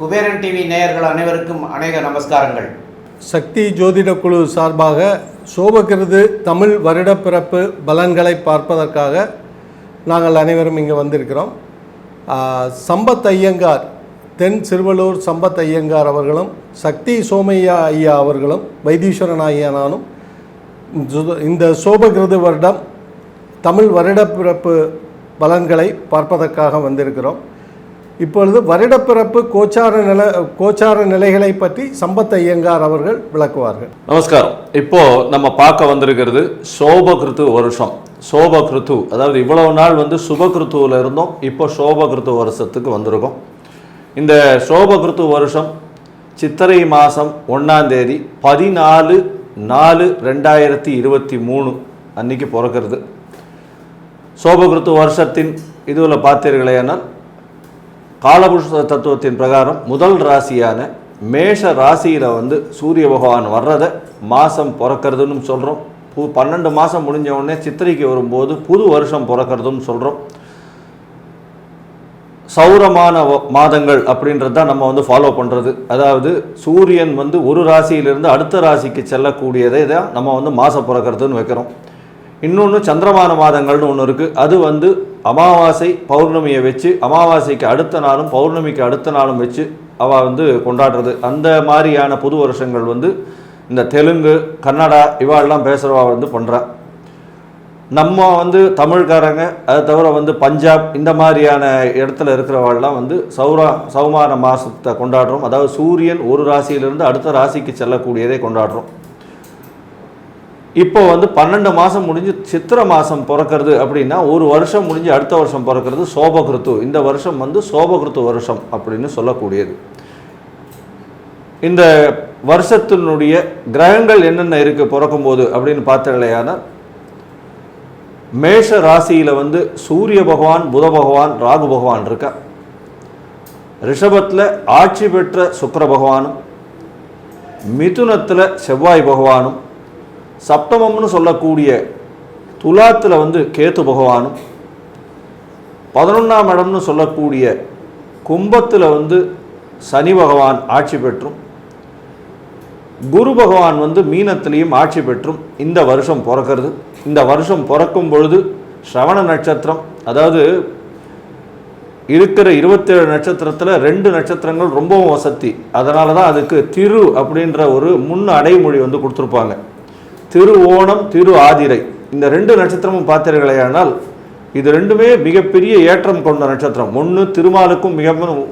Kuberan TV நேயர்கள் அனைவருக்கும் அநேக நமஸ்காரங்கள். சக்தி ஜோதிட குழு சார்பாக சோபகிருது தமிழ் வருடப்பிறப்பு பலன்களை பார்ப்பதற்காக நாங்கள் அனைவரும் இங்கே வந்திருக்கிறோம். சம்பத் ஐயங்கார், தென் சிறுவலூர் சம்பத் ஐயங்கார் அவர்களும் சக்தி சோமையா ஐயா அவர்களும் வைத்தீஸ்வரன் ஐயனானும் இந்த சோபகிருது வருடம் தமிழ் வருடப்பிறப்பு பலன்களை பார்ப்பதற்காக வந்திருக்கிறோம். இப்பொழுது வருடப்பிறப்பு கோச்சார நிலைகளை பற்றி சம்பத் ஐயங்கார் அவர்கள் விளக்குவார்கள். நமஸ்காரம். இப்போ நம்ம பார்க்க வந்திருக்கிறது சோபகிருத்து வருஷம். சோபகிருத்து அதாவது இவ்வளவு நாள் சுபகிருத்துவில் இருந்தோம், இப்போ சோபகிருத்து வருஷத்துக்கு வந்திருக்கோம். இந்த சோபகிருத்து வருஷம் சித்திரை மாதம் 1ஆம் தேதி 14/4/2023 அன்னைக்கு பிறக்கிறது. சோபகிருத்து வருஷத்தின் இதுவில் பார்த்தீர்களேனால் காலபுருஷ தத்துவத்தின் பிரகாரம் முதல் ராசியான மேஷ ராசியில் சூரிய பகவான் வர்றதை மாதம் பிறக்கிறதுன்னு சொல்கிறோம். 12 மாதம் முடிஞ்ச உடனே சித்திரைக்கு வரும்போது புது வருஷம் பிறக்கிறதுன்னு சொல்கிறோம். சௌரமான மாதங்கள் அப்படின்றது தான் நம்ம ஃபாலோ பண்ணுறது. அதாவது சூரியன் ஒரு ராசியிலிருந்து அடுத்த ராசிக்கு செல்லக்கூடியதை தான் நம்ம மாதம் பிறக்கிறதுன்னு வைக்கிறோம். இன்னொன்று சந்திரமான மாதங்கள்னு ஒன்று இருக்குது. அது அமாவாசை பௌர்ணமியை வச்சு அமாவாசைக்கு அடுத்த நாளும் பௌர்ணமிக்கு அடுத்த நாளும் வச்சு அவள் கொண்டாடுறது. அந்த மாதிரியான புது வருஷங்கள் இந்த தெலுங்கு கன்னடா இவாளெல்லாம் பேசுகிறவா பண்ணுறா. நம்ம தமிழ்காரங்க அதை தவிர பஞ்சாப் இந்த மாதிரியான இடத்துல இருக்கிறவாள்லாம் சௌமான மாதத்தை கொண்டாடுறோம். அதாவது சூரியன் ஒரு ராசியிலிருந்து அடுத்த ராசிக்கு செல்லக்கூடியதை கொண்டாடுறோம். இப்போ 12 மாதம் முடிஞ்சு சித்திரை மாதம் பிறக்கிறது அப்படின்னா ஒரு வருஷம் முடிஞ்சு அடுத்த வருஷம் பிறக்கிறது சோபகிருத்து. இந்த வருஷம் சோபகிருத்து வருஷம் அப்படின்னு சொல்லக்கூடியது. இந்த வருஷத்தினுடைய கிரகங்கள் என்னென்ன இருக்குது பிறக்கும்போது அப்படின்னு பார்த்தீங்களேனா, மேஷ ராசியில் சூரிய பகவான், புத பகவான், ராகு பகவான் இருக்கா. ரிஷபத்தில் ஆட்சி பெற்ற சுக்கிர பகவானும், மிதுனத்தில் செவ்வாய் பகவானும், சப்தமம்னு சொல்லக்கூடிய துலாத்தில் கேத்து பகவானும், 11ஆம் இடம்னு சொல்லக்கூடிய கும்பத்தில் சனி பகவான் ஆட்சி பெற்றும், குரு பகவான் மீனத்திலையும் ஆட்சி பெற்றும் இந்த வருஷம் பிறக்கிறது. இந்த வருஷம் பிறக்கும் பொழுது ஸ்ரவண நட்சத்திரம், அதாவது இருக்கிற 27 நட்சத்திரத்தில் 2 நட்சத்திரங்கள் ரொம்பவும் வசதி. அதனால தான் அதுக்கு திரு அப்படின்ற ஒரு முன் அடைமொழி கொடுத்துருப்பாங்க. திரு ஓணம், திரு ஆதிரை, இந்த 2 நட்சத்திரமும் பார்த்தீர்களேயானால் இது ரெண்டுமே மிகப்பெரிய ஏற்றம் கொண்ட நட்சத்திரம். ஒன்று திருமாலுக்கும் மிக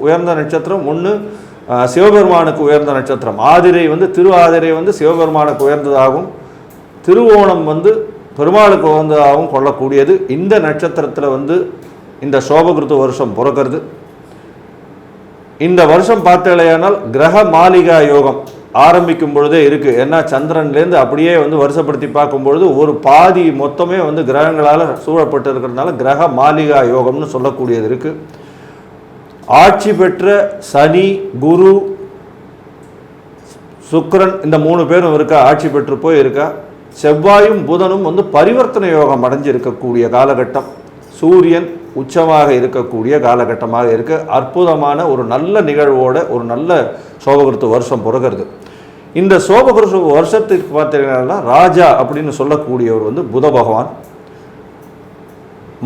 உயர்ந்த நட்சத்திரம், ஒன்று சிவபெருமானுக்கு உயர்ந்த நட்சத்திரம். ஆதிரை திரு ஆதிரை சிவபெருமானுக்கு உயர்ந்ததாகவும், திருவோணம் பெருமாளுக்கு உயர்ந்ததாகவும் கொள்ளக்கூடியது. இந்த நட்சத்திரத்தில் இந்த சோபகிருத்து வருஷம் பிறக்கிறது. இந்த வருஷம் பார்த்தீங்களேயானால் கிரக மாளிகா யோகம் ஆரம்பிக்கும் பொழுதே இருக்குது. ஏன்னா சந்திரன்லேருந்து அப்படியே வருஷப்படுத்தி பார்க்கும்பொழுது ஒரு பாதி மொத்தமே கிரகங்களால் சூழப்பட்டு இருக்கிறதுனால கிரக மாளிகா யோகம்னு சொல்லக்கூடியது இருக்குது. ஆட்சி பெற்ற சனி, குரு, சுக்கிரன் இந்த 3 பேரும் இருக்கா, ஆட்சி பெற்று போய் இருக்கா. செவ்வாயும் புதனும் பரிவர்த்தனை யோகம் அடைஞ்சிருக்கக்கூடிய காலகட்டம். சூரியன் உச்சமாக இருக்கக்கூடிய காலகட்டமாக இருக்க அற்புதமான ஒரு நல்ல நிகழ்வோட ஒரு நல்ல சோபகிருத்து வருஷம் பிறகுறது. இந்த சோபகிருத்து வருஷத்துக்கு பார்த்தீங்கன்னா ராஜா அப்படின்னு சொல்லக்கூடியவர் புத பகவான்,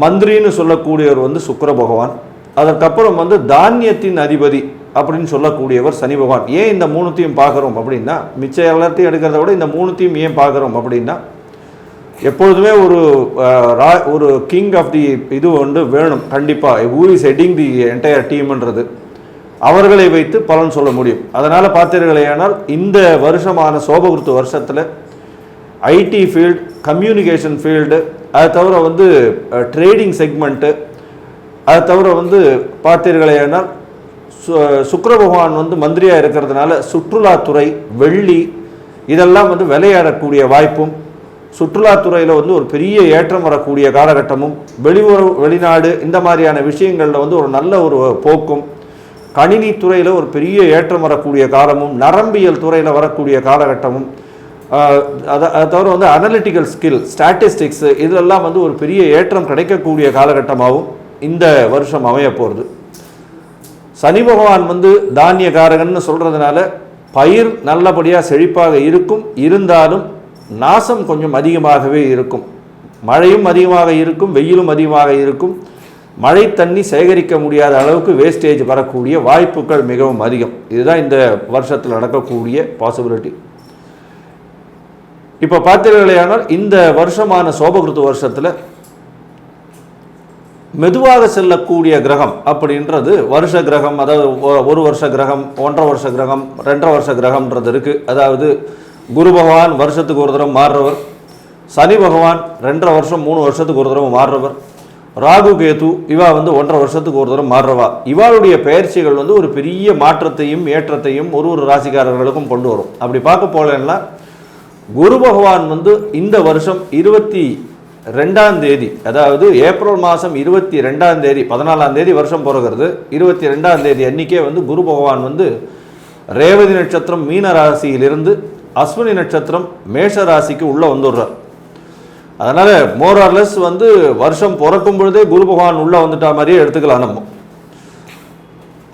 மந்திரின்னு சொல்லக்கூடியவர் சுக்கிர பகவான், அதற்கப்புறம் தானியத்தின் அதிபதி அப்படின்னு சொல்லக்கூடியவர் சனி பகவான். ஏன் இந்த 3த்தையும் பார்க்குறோம் அப்படின்னா, மிச்ச எல்லாத்தையும் எடுக்கிறத விட இந்த 3த்தையும் ஏன் பார்க்குறோம் அப்படின்னா, எப்பொழுதுமே ஒரு கிங் ஆஃப் தி இது வேணும் கண்டிப்பாக. Who is heading the entire டீம்ன்றது அவர்களை வைத்து பலன் சொல்ல முடியும். அதனால் பார்த்தீர்களேயானால் இந்த வருஷமான சோபகிருத்து வருஷத்தில் ஐடி ஃபீல்டு, கம்யூனிகேஷன் ஃபீல்டு, அதை தவிர ட்ரேடிங் செக்மெண்ட்டு, அதை தவிர பார்த்தீர்களேயானால் சுக்கிர பகவான் மந்திரியாக இருக்கிறதுனால சுற்றுலாத்துறை, வெள்ளி இதெல்லாம் விளையாடக்கூடிய வாய்ப்பும், சுற்றுலாத்துறையில் ஒரு பெரிய ஏற்றம் வரக்கூடிய காலகட்டமும், வெளிநாடு இந்த மாதிரியான விஷயங்களில் ஒரு நல்ல ஒரு போக்கும், கணினி துறையில் ஒரு பெரிய ஏற்றம் வரக்கூடிய காலமும், நரம்பியல் துறையில் வரக்கூடிய காலகட்டமும், அதை தவிர வந்து அனலிட்டிக்கல் ஸ்கில், ஸ்டாட்டிஸ்டிக்ஸு இதெல்லாம் வந்து ஒரு பெரிய ஏற்றம் கிடைக்கக்கூடிய காலகட்டமாகவும் இந்த வருஷம் அமைய போகிறது. சனி பகவான் வந்து தானியகாரகன்னு சொல்கிறதுனால பயிர் நல்லபடியாக செழிப்பாக இருக்கும். இருந்தாலும் நாசம் கொஞ்சம் அதிகமாகவே இருக்கும். மழையும் அதிகமாக இருக்கும், வெயிலும் அதிகமாக இருக்கும். மழை தண்ணி சேகரிக்க முடியாத அளவுக்கு வேஸ்டேஜ் வரக்கூடிய வாய்ப்புகள் மிகவும் அதிகம். இதுதான் இந்த வருஷத்தில் நடக்கக்கூடிய பாசிபிலிட்டி. இப்போ பார்த்தீர்களேயானால் இந்த வருஷமான சோபகிருத்து வருஷத்தில் மெதுவாக செல்லக்கூடிய கிரகம் அப்படின்றது வருஷ கிரகம், அதாவது ஒரு வருஷ கிரகம், 1.5 வருஷ கிரகம், 2.5 வருஷ கிரகம்ன்றது இருக்குது. அதாவது குரு பகவான் வருஷத்துக்கு ஒரு தடவை மாறுறவர், சனி பகவான் 2.5 வருஷம் 3 வருஷத்துக்கு ஒரு தடவை மாறுறவர், ராகு கேது இவா வந்து 1.5 வருஷத்துக்கு ஒரு தடவை மாறுறவா. இவாளுடைய பயிற்சிகள் வந்து ஒரு பெரிய மாற்றத்தையும் ஏற்றத்தையும் ஒரு ராசிக்காரர்களுக்கும் கொண்டு வரும். அப்படி பார்க்க போலன்னா குரு பகவான் வந்து இந்த வருஷம் 22ஆம் தேதி, அதாவது ஏப்ரல் மாதம் 22ஆம் தேதி, 14ஆம் தேதி வருஷம் பிறகுறது, 22ஆம் தேதி அன்றைக்கே வந்து குரு பகவான் வந்து ரேவதி நட்சத்திரம் மீன ராசியிலிருந்து அஸ்வினி நட்சத்திரம் மேஷ ராசிக்கு உள்ளே வந்துடுறார். அதனால் மோரார்லெஸ் வந்து வருஷம் பிறக்கும் பொழுதே குரு பகவான் உள்ளே வந்துட்டா மாதிரியே எடுத்துக்கலாம் நம்ம.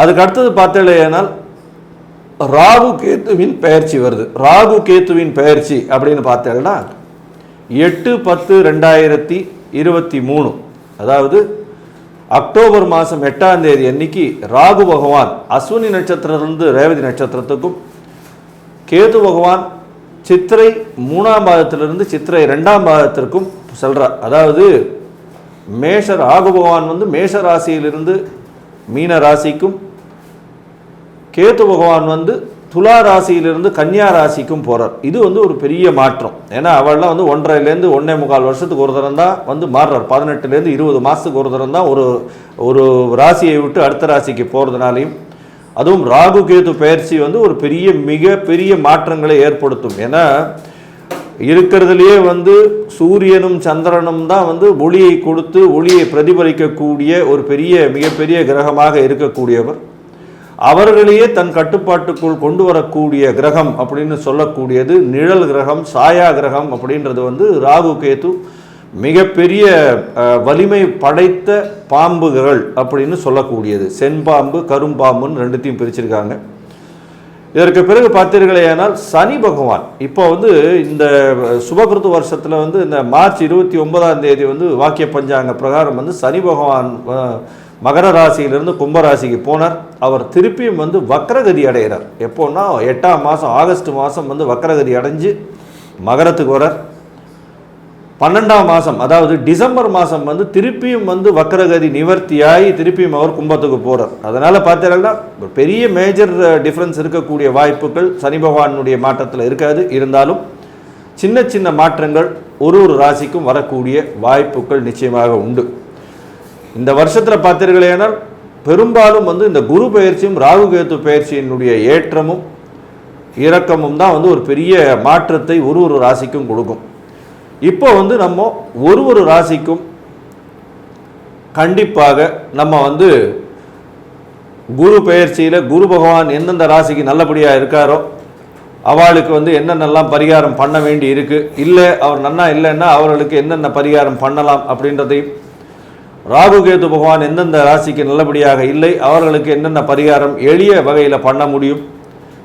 அதுக்கு அடுத்தது பார்த்தேனால் ராகு கேத்துவின் பெயர்ச்சி வருது. ராகு கேத்துவின் பெயர்ச்சி அப்படின்னு பார்த்தேன்னா 8/10/2023, அதாவது அக்டோபர் மாதம் 8ஆம் தேதி அன்னைக்கு ராகு பகவான் அஸ்வினி நட்சத்திரத்திலிருந்து ரேவதி நட்சத்திரத்துக்கும், கேது பகவான் சித்திரை 3ஆம் பாதத்திலிருந்து சித்திரை 2ஆம் பாதத்திற்கும் செல்றார். அதாவது ராகு பகவான் வந்து மேஷ ராசியிலிருந்து மீன ராசிக்கும், கேது பகவான் வந்து துலா ராசியிலிருந்து கன்னியா ராசிக்கும் போகிறார். இது வந்து ஒரு பெரிய மாற்றம். ஏன்னா அவள்லாம் வந்து 1.5லேருந்து 1.25 வருஷத்துக்கு ஒரு தரம் தான் வந்து மாறுறார். 18லேருந்து 20 மாதத்துக்கு ஒரு தரம் தான் ஒரு ராசியை விட்டு அடுத்த ராசிக்கு போகிறதுனாலையும், அதுவும் ராகு கேது பயிற்சி வந்து ஒரு மிகப்பெரிய மாற்றங்களை ஏற்படுத்தும். ஏன்னா இருக்கிறதுலையே வந்து சூரியனும் சந்திரனும் தான் வந்து ஒளியை கொடுத்து ஒளியை பிரதிபலிக்கக்கூடிய ஒரு மிகப்பெரிய கிரகமாக இருக்கக்கூடியவர். அவர்களையே தன் கட்டுப்பாட்டுக்குள் கொண்டு வரக்கூடிய கிரகம் அப்படின்னு சொல்லக்கூடியது நிழல் கிரகம், சாயா கிரகம் அப்படின்றது வந்து ராகு கேது மிகப்பெரிய வலிமை படைத்த பாம்புகள் அப்படின்னு சொல்லக்கூடியது. செண்பாம்பு, கரும்பாம்புன்னு ரெண்டுத்தையும் பிரிச்சிருக்காங்க. இதற்கு பிறகு பார்த்தீர்களேயானால் சனி பகவான் இப்போ வந்து இந்த சுபகிருத்து வருஷத்தில் வந்து இந்த மார்ச் 29ஆம் தேதி வந்து வாக்கிய பஞ்சாங்க பிரகாரம் வந்து சனி பகவான் மகர ராசியிலிருந்து கும்பராசிக்கு போனார். அவர் திருப்பியும் வந்து வக்ரகதி அடைகிறார். எப்போன்னா 8ஆம் மாதம் ஆகஸ்ட் மாதம் வந்து வக்ரகதி அடைஞ்சு மகரத்துக்கு வரார். 12ஆம் மாதம் அதாவது டிசம்பர் மாதம் வந்து திருப்பியும் வந்து வக்ரகதி நிவர்த்தியாகி திருப்பியும் அவர் கும்பத்துக்கு போகிறார். அதனால் பார்த்தீங்கன்னா பெரிய மேஜர் டிஃப்ரென்ஸ் இருக்கக்கூடிய வாய்ப்புகள் சனி பகவானுடைய மாற்றத்தில் இருக்காது. இருந்தாலும் சின்ன சின்ன மாற்றங்கள் ஒரு ராசிக்கும் வரக்கூடிய வாய்ப்புகள் நிச்சயமாக உண்டு. இந்த வருஷத்தில் பார்த்தீர்களேனால் பெரும்பாலும் வந்து இந்த குரு பயிற்சியும் ராகு கேது பயிற்சியினுடைய ஏற்றமும் இறக்கமும் தான் வந்து ஒரு பெரிய மாற்றத்தை ஒரு ராசிக்கும் கொடுக்கும். இப்போ வந்து நம்ம ஒரு ராசிக்கும் கண்டிப்பாக நம்ம வந்து குரு பெயர்ச்சியில் குரு பகவான் எந்தெந்த ராசிக்கு நல்லபடியாக இருக்காரோ அவளுக்கு வந்து என்னென்னலாம் பரிகாரம் பண்ண வேண்டி இருக்குது, இல்லை அவர் நன்னா இல்லைன்னா அவர்களுக்கு என்னென்ன பரிகாரம் பண்ணலாம் அப்படின்றதையும், ராகு கேது பகவான் எந்தெந்த ராசிக்கு நல்லபடியாக இல்லை அவர்களுக்கு என்னென்ன பரிகாரம் எளிய வகையில் பண்ண முடியும்,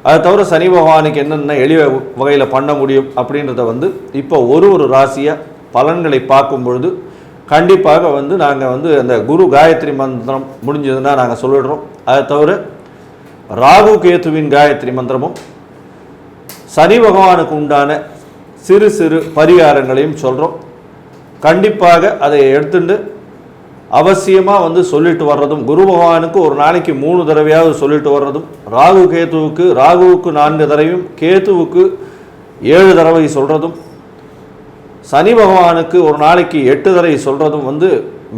அதை தவிர சனி பகவானுக்கு என்னென்ன எளிய வகையில் பண்ண முடியும் அப்படின்றத வந்து இப்போ ஒரு ராசியாக பலன்களை பார்க்கும் பொழுது கண்டிப்பாக வந்து நாங்கள் வந்து அந்த குரு காயத்ரி மந்திரம் முடிஞ்சதுன்னா நாங்கள் சொல்லிடுறோம். அதை தவிர ராகு கேத்துவின் காயத்ரி மந்திரமும் சனி பகவானுக்கு உண்டான சிறு சிறு பரிகாரங்களையும் சொல்கிறோம். கண்டிப்பாக அதை எடுத்துட்டு அவசியமாக வந்து சொல்லிட்டு வர்றதும், குரு பகவானுக்கு ஒரு நாளைக்கு 3 தடவையாவது சொல்லிட்டு வர்றதும், ராகுவுக்கு 4 தடவையும் கேதுவுக்கு 7 தடவை சொல்கிறதும், சனி பகவானுக்கு ஒரு நாளைக்கு 8 தடவை சொல்கிறதும் வந்து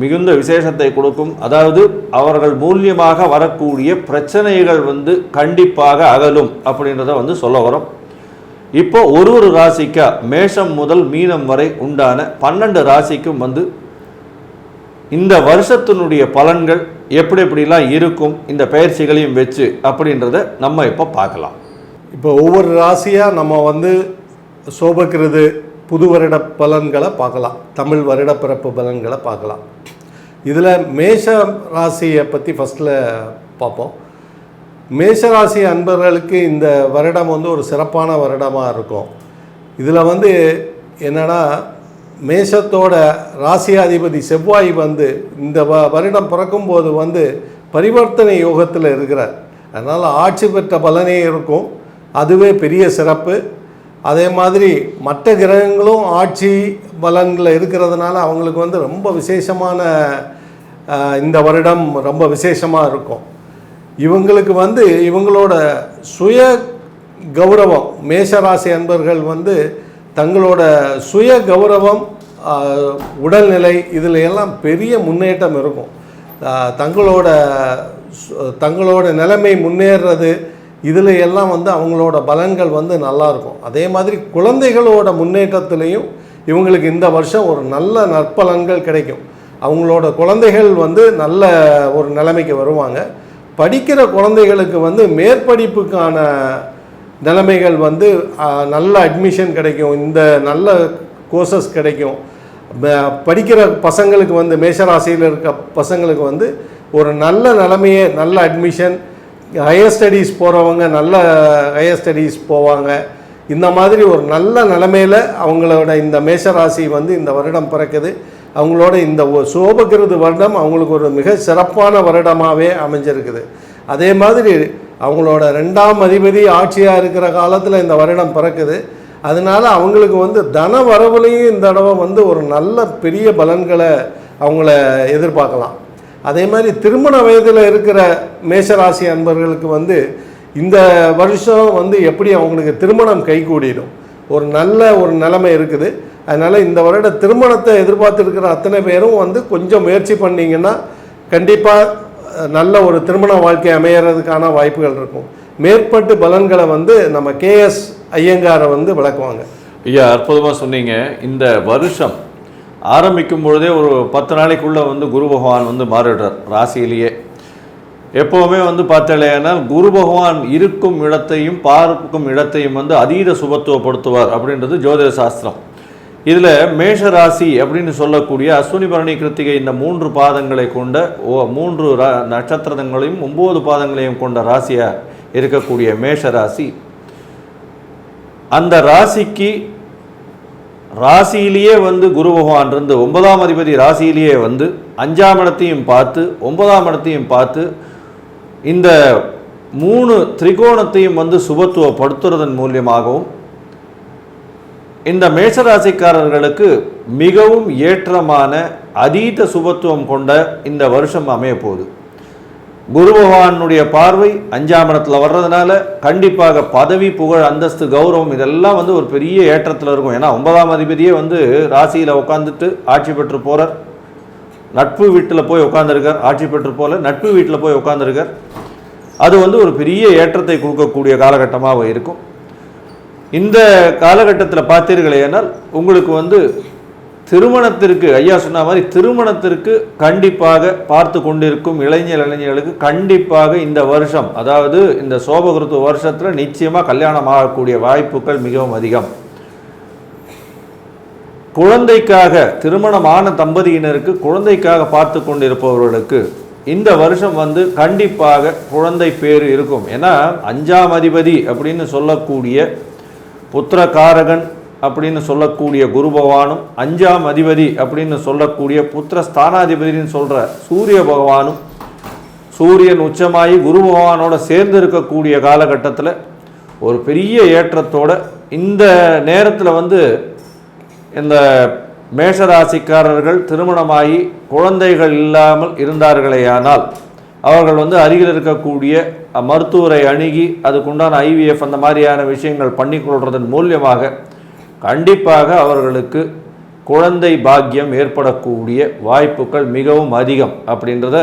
மிகுந்த விசேஷத்தை கொடுக்கும். அதாவது அவர்கள் மூலியமாக வரக்கூடிய பிரச்சனைகள் வந்து கண்டிப்பாக அகலும் அப்படின்றத வந்து சொல்ல வரோம். இப்போ ஒரு ராசிக்கா மேஷம் முதல் மீனம் வரை உண்டான 12 ராசிக்கும் வந்து இந்த வருஷத்தினுடைய பலன்கள் எப்படிலாம் இருக்கும் இந்த பயிற்சிகளையும் வச்சு அப்படின்றத நம்ம இப்போ பார்க்கலாம். இப்போ ஒவ்வொரு ராசியாக நம்ம வந்து சோபகிருது புது வருட பலன்களை பார்க்கலாம், தமிழ் வருட பிறப்பு பலன்களை பார்க்கலாம். இதில் மேஷ ராசியை பற்றி ஃபஸ்ட்டில் பார்ப்போம். மேஷராசி அன்பர்களுக்கு இந்த வருடம் வந்து ஒரு சிறப்பான வருடமாக இருக்கும். இதில் வந்து என்னென்னா, மேஷத்தோட ராசியாதிபதி செவ்வாய் வந்து இந்த வருடம் பிறக்கும்போது வந்து பரிவர்த்தனை யோகத்தில் இருக்கிறார். அதனால் ஆட்சி பெற்ற பலனே இருக்கும், அதுவே பெரிய சிறப்பு. அதே மாதிரி மற்ற கிரகங்களும் ஆட்சி பலன்களில் இருக்கிறதுனால அவங்களுக்கு வந்து ரொம்ப விசேஷமான இந்த வருடம் ரொம்ப விசேஷமாக இருக்கும். இவங்களுக்கு வந்து இவங்களோட சுய கௌரவம், மேஷராசி அன்பர்கள் வந்து தங்களோட சுய கௌரவம், உடல்நிலை இதில் எல்லாம் பெரிய முன்னேற்றம் இருக்கும். தங்களோட நிலைமை முன்னேறது இதில் எல்லாம் வந்து அவங்களோட பலன்கள் வந்து நல்லாயிருக்கும். அதே மாதிரி குழந்தைகளோட முன்னேற்றத்துலேயும் இவங்களுக்கு இந்த வருஷம் ஒரு நல்ல நற்பலன்கள் கிடைக்கும். அவங்களோட குழந்தைகள் வந்து நல்ல ஒரு நிலைமைக்கு வருவாங்க. படிக்கிற குழந்தைகளுக்கு வந்து மேற்படிப்புக்கான நிலைமைகள் வந்து நல்ல அட்மிஷன் கிடைக்கும், இந்த நல்ல கோர்சஸ் கிடைக்கும். படிக்கிற பசங்களுக்கு வந்து மேஷராசியில் இருக்க பசங்களுக்கு வந்து ஒரு நல்ல நிலைமையே, நல்ல அட்மிஷன், ஹையர் ஸ்டடீஸ் போகிறவங்க நல்ல ஹையர் ஸ்டடீஸ் போவாங்க. இந்த மாதிரி ஒரு நல்ல நிலைமையில் அவங்களோட இந்த மேஷராசி வந்து இந்த வருடம் பிறக்குது. அவங்களோட இந்த சோபகிருது வருடம் அவங்களுக்கு ஒரு மிக சிறப்பான வருடமாகவே அமைஞ்சிருக்குது. அதே மாதிரி அவங்களோட 2ஆம் அதிபதி ஆட்சியாக இருக்கிற காலத்தில் இந்த வருடம் பிறக்குது. அதனால் அவங்களுக்கு வந்து தன வரவுலையும் இந்த தடவை வந்து ஒரு நல்ல பெரிய பலன்களை அவங்கள எதிர்பார்க்கலாம். அதே மாதிரி திருமண வயதில் இருக்கிற மேஷராசி அன்பர்களுக்கு வந்து இந்த வருஷம் வந்து எப்படி அவங்களுக்கு திருமணம் கைகூடிடும், ஒரு நல்ல ஒரு நிலைமை இருக்குது. அதனால் இந்த வருட திருமணத்தை எதிர்பார்த்துருக்கிற அத்தனை பேரும் வந்து கொஞ்சம் முயற்சி பண்ணிங்கன்னா கண்டிப்பாக நல்ல ஒரு திருமண வாழ்க்கை அமையறதுக்கான வாய்ப்புகள் இருக்கும். மேற்பட்டு பலன்களை வந்து நம்ம கேஎஸ் ஐயங்காரை வந்து விளக்குவாங்க. ஐயா, அற்புதமாக சொன்னீங்க. இந்த வருஷம் ஆரம்பிக்கும் பொழுதே ஒரு 10 நாளைக்குள்ளே வந்து குரு பகவான் வந்து மாறிடுறார் ராசியிலேயே. எப்போவுமே வந்து பார்த்தாலேனால் குரு பகவான் இருக்கும் இடத்தையும் பார்க்கும் இடத்தையும் வந்து அதீத சுபத்துவப்படுத்துவார் அப்படின்றது ஜோதிட சாஸ்திரம். இதில் மேஷ ராசி அப்படின்னு சொல்லக்கூடிய அஸ்வினி பரணி கிருத்திகை இந்த 3 பாதங்களை கொண்ட 3 நட்சத்திரங்களையும் 9 பாதங்களையும் கொண்ட ராசியாக இருக்கக்கூடிய மேஷ ராசி, அந்த ராசிக்கு ராசியிலேயே வந்து குரு பகவான் இருந்து 9ஆம் அதிபதி ராசியிலேயே வந்து 5ஆம் இடத்தையும் பார்த்து 9ஆம் இடத்தையும் பார்த்து இந்த 3 திரிகோணத்தையும் வந்து சுபத்துவப்படுத்துறதன் மூலியமாகவும் இந்த மேஷராசிக்காரர்களுக்கு மிகவும் ஏற்றமான அதீத சுபத்துவம் கொண்ட இந்த வருஷம் அமைய போகுது. குரு பகவானுடைய பார்வை 5ஆம் இடத்துல வர்றதுனால கண்டிப்பாக பதவி, புகழ், அந்தஸ்து, கௌரவம் இதெல்லாம் வந்து ஒரு பெரிய ஏற்றத்தில் இருக்கும். ஏன்னா 9ஆம் அதிபதியே வந்து ராசியில் உட்காந்துட்டு ஆட்சி பெற்று போகிறார், நட்பு வீட்டில் போய் உட்காந்துருக்கார், ஆட்சி பெற்று போல நட்பு வீட்டில் போய் உட்காந்துருக்கார். அது வந்து ஒரு பெரிய ஏற்றத்தை கொடுக்கக்கூடிய காலகட்டமாக இருக்கும். இந்த காலகட்டத்தில் பார்த்தீர்களேனால் உங்களுக்கு வந்து திருமணத்திற்கு, ஐயா சொன்ன மாதிரி திருமணத்திற்கு கண்டிப்பாக பார்த்து கொண்டிருக்கும் இளைஞர்களுக்கு கண்டிப்பாக இந்த வருஷம், அதாவது இந்த சோபகிருத்து வருஷத்தில் நிச்சயமாக கல்யாணம் ஆகக்கூடிய வாய்ப்புகள் மிகவும் அதிகம். குழந்தைக்காக திருமணமான தம்பதியினருக்கு குழந்தைக்காக பார்த்து கொண்டிருப்பவர்களுக்கு இந்த வருஷம் வந்து கண்டிப்பாக குழந்தை பேர் இருக்கும். ஏன்னா 5ஆம் அதிபதி அப்படின்னு சொல்லக்கூடிய புத்திரகாரகன் அப்படின்னு சொல்லக்கூடிய குரு பகவானும் 5ஆம் அதிபதி அப்படின்னு சொல்லக்கூடிய புத்திர ஸ்தானாதிபதினு சொல்கிற சூரிய பகவானும் சூரியன் உச்சமாகி குரு பகவானோட சேர்ந்து இருக்கக்கூடிய காலகட்டத்தில் ஒரு பெரிய ஏற்றத்தோட இந்த நேரத்தில் வந்து இந்த மேஷராசிக்காரர்கள் திருமணமாகி குழந்தைகள் இல்லாமல் இருந்தார்களேயானால் அவர்கள் வந்து அருகில் இருக்கக்கூடிய மருத்துவரை அணுகி அதுக்குண்டான IVF அந்த மாதிரியான விஷயங்கள் பண்ணிக்கொள்வதன் மூலியமாக கண்டிப்பாக அவர்களுக்கு குழந்தை பாக்கியம் ஏற்படக்கூடிய வாய்ப்புகள் மிகவும் அதிகம் அப்படின்றத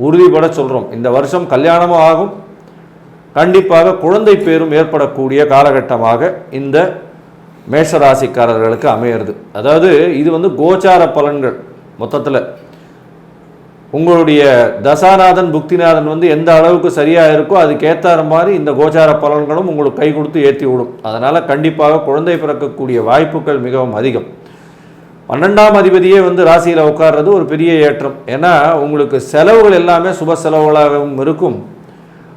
உறுதிபட சொல்கிறோம். இந்த வருஷம் கல்யாணமும் ஆகும், கண்டிப்பாக குழந்தை பேரும் ஏற்படக்கூடிய காலகட்டமாக இந்த மேஷராசிக்காரர்களுக்கு அமையிறது. அதாவது இது வந்து கோச்சார பலன்கள். மொத்தத்தில் உங்களுடைய தசாநாதன் புக்திநாதன் வந்து எந்த அளவுக்கு சரியாக இருக்கோ அதுக்கேற்ற மாதிரி இந்த கோச்சார பலன்களும் உங்களுக்கு கை கொடுத்து ஏற்றி விடும். அதனால் கண்டிப்பாக குழந்தை பிறக்கக்கூடிய வாய்ப்புகள் மிகவும் அதிகம். 12ஆம் அதிபதியே வந்து ராசியில் உட்கார்றது ஒரு பெரிய ஏற்றம். ஏன்னா உங்களுக்கு செலவுகள் எல்லாமே சுப செலவுகளாகவும் இருக்கும்.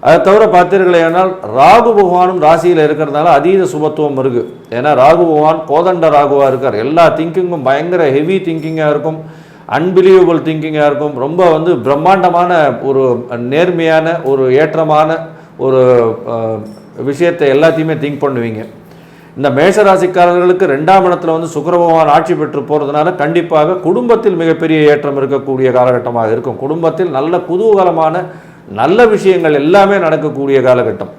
அதை தவிர பார்த்தீர்களேனால் ராகு பகவானும் ராசியில் இருக்கிறதுனால அதீத சுபத்துவம் இருக்குது. ஏன்னா ராகு பகவான் கோதண்ட ராகுவாக இருக்கார். எல்லா திங்கிங்கும் பயங்கர ஹெவி திங்கிங்காக இருக்கும், அன்பிலீவபிள் திங்கிங்காக இருக்கும். ரொம்ப வந்து பிரம்மாண்டமான ஒரு நேர்மையான ஒரு ஏற்றமான ஒரு விஷயத்தை எல்லாத்தையுமே திங்க் பண்ணுவீங்க. இந்த மேஷராசிக்காரர்களுக்கு 2ஆம் இடத்துல வந்து சுக்கிர பகவான் ஆட்சி பெற்று போகிறதுனால கண்டிப்பாக குடும்பத்தில் மிகப்பெரிய ஏற்றம் இருக்கக்கூடிய காலகட்டமாக இருக்கும். குடும்பத்தில் நல்ல குதூகலமான நல்ல விஷயங்கள் எல்லாமே நடக்கக்கூடிய காலகட்டம்.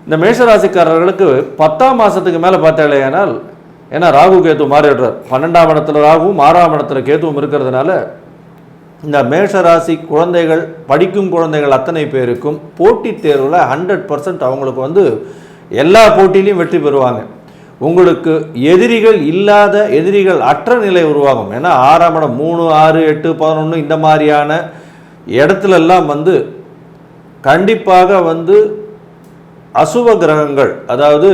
இந்த மேஷராசிக்காரர்களுக்கு 10ஆம் மாதத்துக்கு மேலே பார்த்தாலேனால், ஏன்னா ராகு கேது மாறிடுறார். 12ஆம் இடத்துல ராகுவும் 6ஆம் இடத்துல கேதுவும் இருக்கிறதுனால இந்த மேஷராசி குழந்தைகள், படிக்கும் குழந்தைகள் அத்தனை பேருக்கும் போட்டித் தேர்வில் 100% அவங்களுக்கு வந்து எல்லா போட்டியிலையும் வெற்றி பெறுவாங்க. உங்களுக்கு எதிரிகள் இல்லாத, எதிரிகள் அற்ற நிலை உருவாகும். ஏன்னா 6ஆம் இடம் 3, 6, 8, 11 இந்த மாதிரியான இடத்துலெல்லாம் வந்து கண்டிப்பாக வந்து அசுப கிரகங்கள், அதாவது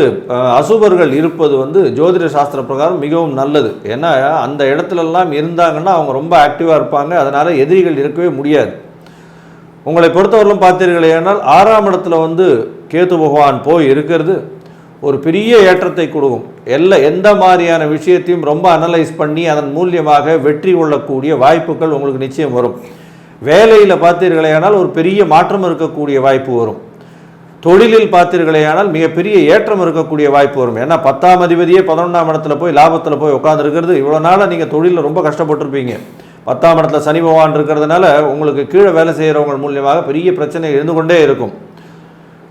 அசுபர்கள் இருப்பது வந்து ஜோதிட சாஸ்திர பிரகாரம் மிகவும் நல்லது. ஏன்னா அந்த இடத்துலலாம் இருந்தாங்கன்னா அவங்க ரொம்ப ஆக்டிவாக இருப்பாங்க. அதனால் எதிரிகள் இருக்கவே முடியாது. உங்களை பொறுத்தவரையிலும் பார்த்தீர்களே, ஆனால் 6ஆம் இடத்துல வந்து கேது பகவான் போய் இருக்கிறது ஒரு பெரிய ஏற்றத்தை கொடுக்கும். எந்த மாதிரியான விஷயத்தையும் ரொம்ப அனலைஸ் பண்ணி அதன் மூலியமாக வெற்றி கொள்ளக்கூடிய வாய்ப்புகள் உங்களுக்கு நிச்சயம் வரும். வேலையில் பார்த்தீர்களேயானால் ஒரு பெரிய மாற்றம் இருக்கக்கூடிய வாய்ப்பு வரும். தொழிலில் பார்த்தீர்களேயானால் மிகப்பெரிய ஏற்றம் இருக்கக்கூடிய வாய்ப்பு வரும். ஏன்னா 10ஆம் அதிபதியே 11ஆம் இடத்துல போய் லாபத்தில் போய் உட்காந்துருக்கிறது. இவ்வளோ நாளாக நீங்கள் தொழிலில் ரொம்ப கஷ்டப்பட்டுருப்பீங்க. 10ஆம் இடத்துல சனி பகவான் இருக்கிறதுனால உங்களுக்கு கீழே வேலை செய்கிறவங்க மூலியமாக பெரிய பிரச்சனை இருந்து கொண்டே இருக்கும்.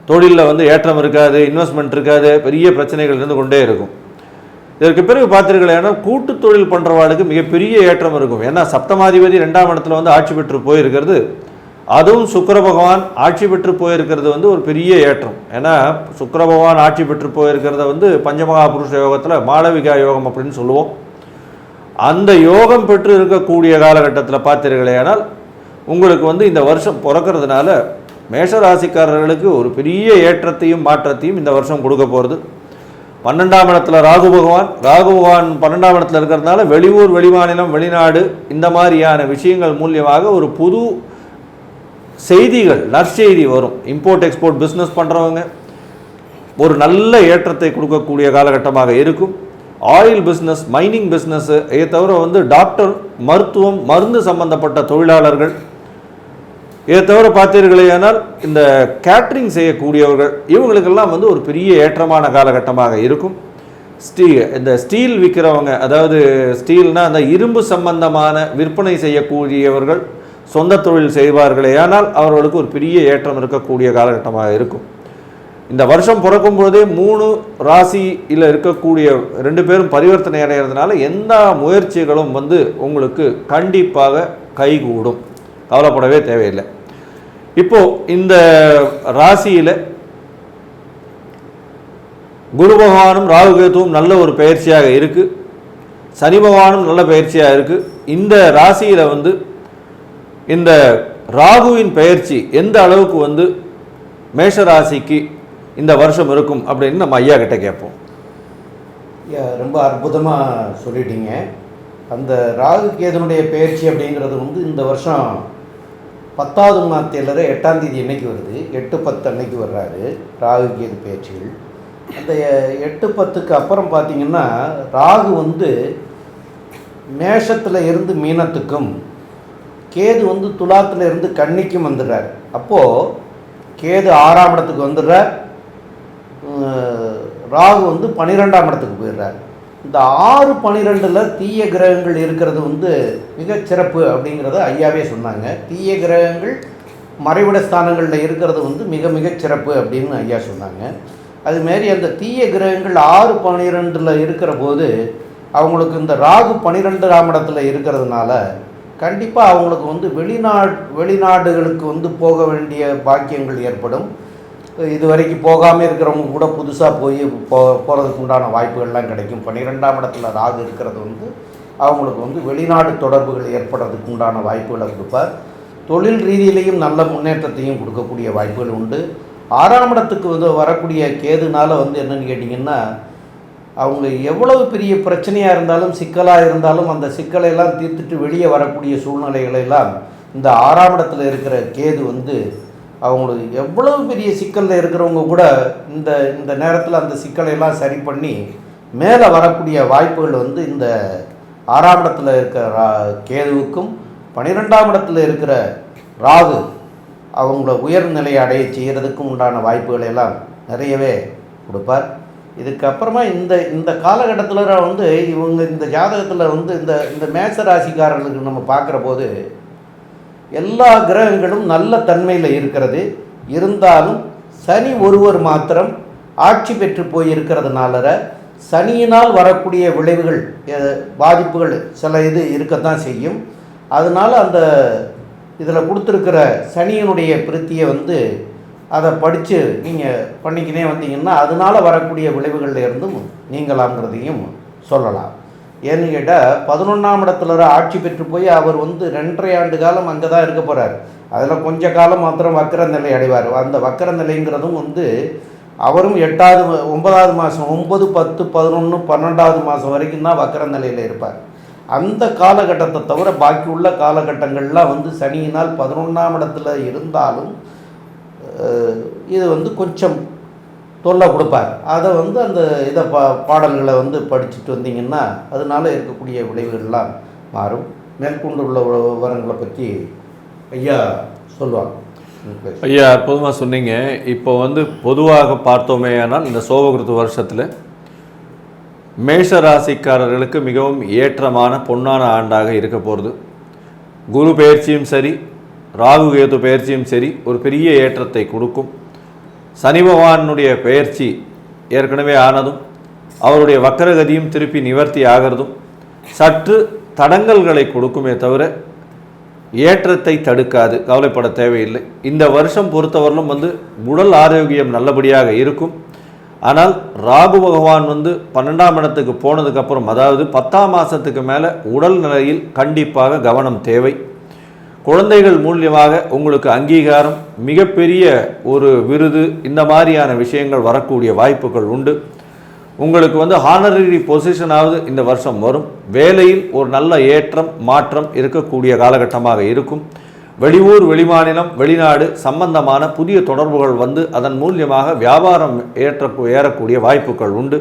தொழிலில் வந்து ஏற்றம் இருக்காது, இன்வெஸ்ட்மெண்ட் இருக்காது, பெரிய பிரச்சனைகள் இருந்து கொண்டே இருக்கும். இதற்கு பிறகு பார்த்தீர்களேனா கூட்டு தொழில் பண்ணுறவாளுக்கு மிகப்பெரிய ஏற்றம் இருக்கும். ஏன்னா சப்தமாதிபதி 2ஆம் இடத்துல வந்து ஆட்சி பெற்று போயிருக்கிறது, அதுவும் சுக்கிர பகவான் ஆட்சி பெற்று போயிருக்கிறது வந்து ஒரு பெரிய ஏற்றம். ஏன்னா சுக்கிர பகவான் ஆட்சி பெற்று போயிருக்கிறத வந்து பஞ்சமகா புருஷ யோகத்தில் மாளவிகா யோகம் அப்படின்னு சொல்லுவோம். அந்த யோகம் பெற்று இருக்கக்கூடிய காலகட்டத்தில் பார்த்தீர்களேனால் உங்களுக்கு வந்து இந்த வருஷம் பிறக்கிறதுனால மேஷராசிக்காரர்களுக்கு ஒரு பெரிய ஏற்றத்தையும் மாற்றத்தையும் இந்த வருஷம் கொடுக்க போகிறது. 12ஆம் இடத்துல ராகு பகவான் 12ஆம் இடத்துல இருக்கிறதுனால வெளியூர், வெளிமாநிலம், வெளிநாடு இந்த மாதிரியான விஷயங்கள் மூலியமாக ஒரு புது செய்திகள், நற்செய்தி வரும். இம்போர்ட் எக்ஸ்போர்ட் பிஸ்னஸ் பண்ணுறவங்க ஒரு நல்ல ஏற்றத்தை கொடுக்கக்கூடிய காலகட்டமாக இருக்கும். ஆயில் பிஸ்னஸ், மைனிங் பிஸ்னஸ், இதை தவிர வந்து டாக்டர், மருத்துவம், மருந்து சம்பந்தப்பட்ட தொழிலாளர்கள், இதை தவிர பார்த்தீர்களேயானால் இந்த கேட்ரிங் செய்யக்கூடியவர்கள், இவங்களுக்கெல்லாம் வந்து ஒரு பெரிய ஏற்றமான காலகட்டமாக இருக்கும். இந்த ஸ்டீல் விற்கிறவங்க, அதாவது ஸ்டீல்னால் அந்த இரும்பு சம்பந்தமான விற்பனை செய்யக்கூடியவர்கள் சொந்த தொழில் செய்வார்களே, ஆனால் அவர்களுக்கு ஒரு பெரிய ஏற்றம் இருக்கக்கூடிய காலகட்டமாக இருக்கும். இந்த வருஷம் பிறக்கும் பொழுதே 3 ராசியில் இருக்கக்கூடிய 2 பேரும் பரிவர்த்தனை அடைகிறதுனால எந்த முயற்சிகளும் வந்து உங்களுக்கு கண்டிப்பாக கைகூடும். கவலைப்படவே தேவையில்லை. இப்போ இந்த ராசியில் குரு பகவானும் ராகு கேதுவும் நல்ல ஒரு பயிற்சியாக இருக்குது, சனி பகவானும் நல்ல பயிற்சியாக இருக்குது. இந்த ராசியில் வந்து இந்த ராகுவின் பயிற்சி எந்த அளவுக்கு வந்து மேஷராசிக்கு இந்த வருஷம் இருக்கும் அப்படின்னு நம்ம ஐயா கிட்ட கேட்போம். ரொம்ப அற்புதமாக சொல்லிட்டீங்க. அந்த ராகு கேதுனுடைய பயிற்சி அப்படிங்கிறது வந்து இந்த வருஷம் 10வது மாதத்தில் 8ஆம் தேதி அன்னைக்கு வருது. 8-10 அன்னைக்கு வர்றாரு ராகு கேது பயிற்சிகள். அந்த 8-10க்கு அப்புறம் பார்த்திங்கன்னா ராகு வந்து மேஷத்தில் இருந்து மீனத்துக்கும், கேது வந்து துலாத்தில் இருந்து கன்னிக்கும் வந்துடுறார். அப்போது கேது 6ஆம் இடத்துக்கு வந்துடுறார், ராகு வந்து 12ஆம் இடத்துக்கு போயிடுறார். இந்த 6-12 தீய கிரகங்கள் இருக்கிறது வந்து மிகச்சிறப்பு அப்படிங்கிறத ஐயாவே சொன்னாங்க. தீய கிரகங்கள் மறைவிட ஸ்தானங்களில் இருக்கிறது வந்து மிக மிகச்சிறப்பு அப்படின்னு ஐயா சொன்னாங்க. அதுமாரி அந்த தீய கிரகங்கள் 6-12 இருக்கிற போது அவங்களுக்கு இந்த ராகு 12ஆம் இடத்துல இருக்கிறதுனால கண்டிப்பாக அவங்களுக்கு வந்து வெளிநாடுகளுக்கு வந்து போக வேண்டிய பாக்கியங்கள் ஏற்படும். இது வரைக்கும் போகாமல் இருக்கிறவங்க கூட புதுசாக போகிறதுக்கு உண்டான வாய்ப்புகள்லாம் கிடைக்கும். 12ஆம் இடத்துல ராகு இருக்கிறது வந்து அவங்களுக்கு வந்து வெளிநாடு தொடர்புகள் ஏற்படுறதுக்கு உண்டான வாய்ப்புகளை கொடுப்பார். தொழில் ரீதியிலையும் நல்ல முன்னேற்றத்தையும் கொடுக்கக்கூடிய வாய்ப்புகள் உண்டு. 6ஆம் இடத்துக்கு வந்து வரக்கூடிய கேதுனால வந்து என்னென்னு கேட்டிங்கன்னா, அவங்க எவ்வளவு பெரிய பிரச்சனையாக இருந்தாலும் சிக்கலாக இருந்தாலும் அந்த சிக்கலையெல்லாம் தீர்த்துட்டு வெளியே வரக்கூடிய சூழ்நிலைகளெல்லாம் இந்த 6ஆம் இடத்துல இருக்கிற கேது வந்து அவங்களுக்கு எவ்வளவு பெரிய சிக்கலில் இருக்கிறவங்க கூட இந்த நேரத்தில் அந்த சிக்கலையெல்லாம் சரி பண்ணி மேலே வரக்கூடிய வாய்ப்புகள் வந்து இந்த 6ஆம் இடத்துல இருக்கிற கேதுவுக்கும் 12ஆம் இடத்துல இருக்கிற ராகு அவங்கள உயர்நிலையை அடைய செய்கிறதுக்கும் உண்டான வாய்ப்புகளை எல்லாம் நிறையவே கொடுப்பார். இதுக்கப்புறமா இந்த காலகட்டத்தில் வந்து இவங்க இந்த ஜாதகத்தில் வந்து இந்த மேச ராசிக்காரர்களுக்கு நம்ம பார்க்குற போது எல்லா கிரகங்களும் நல்ல தன்மையில் இருக்கிறது. இருந்தாலும் சனி ஒருவர் மாத்திரம் ஆட்சி பெற்று போயிருக்கிறதுனால சனியினால் வரக்கூடிய விளைவுகள் பாதிப்புகள் சில இது இருக்கத்தான் செய்யும். அதனால் அந்த இதில் கொடுத்துருக்கிற சனியினுடைய பிரித்தியை வந்து அதை படித்து நீங்கள் பண்ணிக்கினே வந்தீங்கன்னா அதனால் வரக்கூடிய விளைவுகளில் இருந்தும் நீங்களாங்கிறதையும் சொல்லலாம். ஏன்னு கேட்டால் 11ஆம் இடத்துல ஆட்சி பெற்று போய் அவர் வந்து 2.5 ஆண்டு காலம் அங்கே தான் இருக்க போகிறார். அதில் கொஞ்ச காலம் மாத்திரம் வக்கர நிலை அடைவார். அந்த வக்கர நிலைங்கிறதும் வந்து அவரும் 8வது 9வது மாதம் 9, 10, 11, 12வது மாதம் வரைக்கும் தான் வக்கர நிலையில் இருப்பார். அந்த காலகட்டத்தை தவிர பாக்கி உள்ள காலகட்டங்கள்லாம் வந்து சனியினால் 11ஆம் இடத்துல இருந்தாலும் இது வந்து கொஞ்சம் தொல்லை கொடுப்பார். அதை வந்து அந்த பாடல்களை வந்து படிச்சுட்டு வந்தீங்கன்னா அதனால் இருக்கக்கூடிய விளைவுகள்லாம் மாறும். மேற்கொண்டு உள்ள விவரங்களை பற்றி ஐயா சொல்லுவாங்க. ஐயா அற்புதமாக சொன்னீங்க. இப்போ வந்து பொதுவாக பார்த்தோமே ஆனால் இந்த சோபகிருத்து வருஷத்தில் மேஷ ராசிக்காரர்களுக்கு மிகவும் ஏற்றமான பொன்னான ஆண்டாக இருக்க போகிறது. குரு பெயர்ச்சியும் சரி, ராகு கேது பெயர்ச்சியும் சரி ஒரு பெரிய ஏற்றத்தை கொடுக்கும். சனி பகவானுடைய பெயர்ச்சி ஏற்கனவே ஆனதும் அவருடைய வக்கரகதியும் திருப்பி நிவர்த்தி ஆகிறதும் சற்று தடங்கல்களை கொடுக்குமே தவிர ஏற்றத்தை தடுக்காது. கவலைப்பட தேவையில்லை. இந்த வருஷம் பொறுத்தவரையிலும் வந்து உடல் ஆரோக்கியம் நல்லபடியாக இருக்கும். ஆனால் ராகு பகவான் வந்து 12ஆம் இடத்துக்கு போனதுக்கப்புறம், அதாவது 10ஆம் மாதத்துக்கு மேலே உடல் நிலையில் கண்டிப்பாக கவனம் தேவை. குழந்தைகள் மூலியமாக உங்களுக்கு அங்கீகாரம், மிகப்பெரிய ஒரு விருது, இந்த மாதிரியான விஷயங்கள் வரக்கூடிய வாய்ப்புகள் உண்டு. உங்களுக்கு வந்து ஹானரரி பொசிஷனாவது இந்த வருஷம் வரும். வேலையில் ஒரு நல்ல ஏற்றம் மாற்றம் இருக்கக்கூடிய காலகட்டமாக இருக்கும். வெளியூர், வெளிமாநிலம், வெளிநாடு சம்பந்தமான புதிய தொடர்புகள் வந்து அதன் மூலியமாக வியாபாரம் ஏறக்கூடிய வாய்ப்புகள் உண்டு.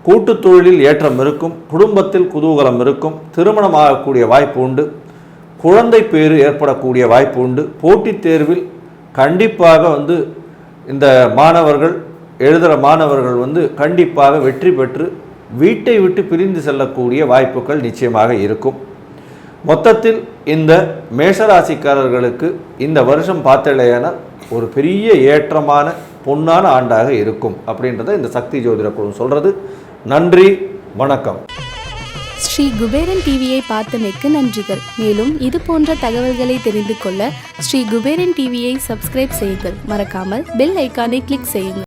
கூட்டுத் தொழிலில் ஏற்றம் இருக்கும். குடும்பத்தில் குதூகலம் இருக்கும். திருமணமாகக்கூடிய வாய்ப்பு உண்டு. குழந்தை பேறு ஏற்படக்கூடிய வாய்ப்பு உண்டு. போட்டித் தேர்வில் கண்டிப்பாக வந்து இந்த மாணவர்கள் எழுதுகிற மாணவர்கள் வந்து கண்டிப்பாக வெற்றி பெற்று வீட்டை விட்டு பிரிந்து செல்லக்கூடிய வாய்ப்புகள் நிச்சயமாக இருக்கும். மொத்தத்தில் இந்த மேஷராசிக்காரர்களுக்கு இந்த வருஷம் பார்த்தலையானால் ஒரு பெரிய ஏற்றமான பொன்னான ஆண்டாக இருக்கும் அப்படின்றத இந்த சக்தி ஜோதிட குழு சொல்கிறது. நன்றி, வணக்கம். ஸ்ரீ குபேரன் டிவியை பார்த்தமைக்கு நன்றிகள். மேலும் இது போன்ற தகவல்களை தெரிந்து கொள்ள ஸ்ரீ குபேரன் டிவியை சப்ஸ்கிரைப் செய்யுங்கள். மறக்காமல் பெல் ஐக்கானை கிளிக் செய்யுங்கள்.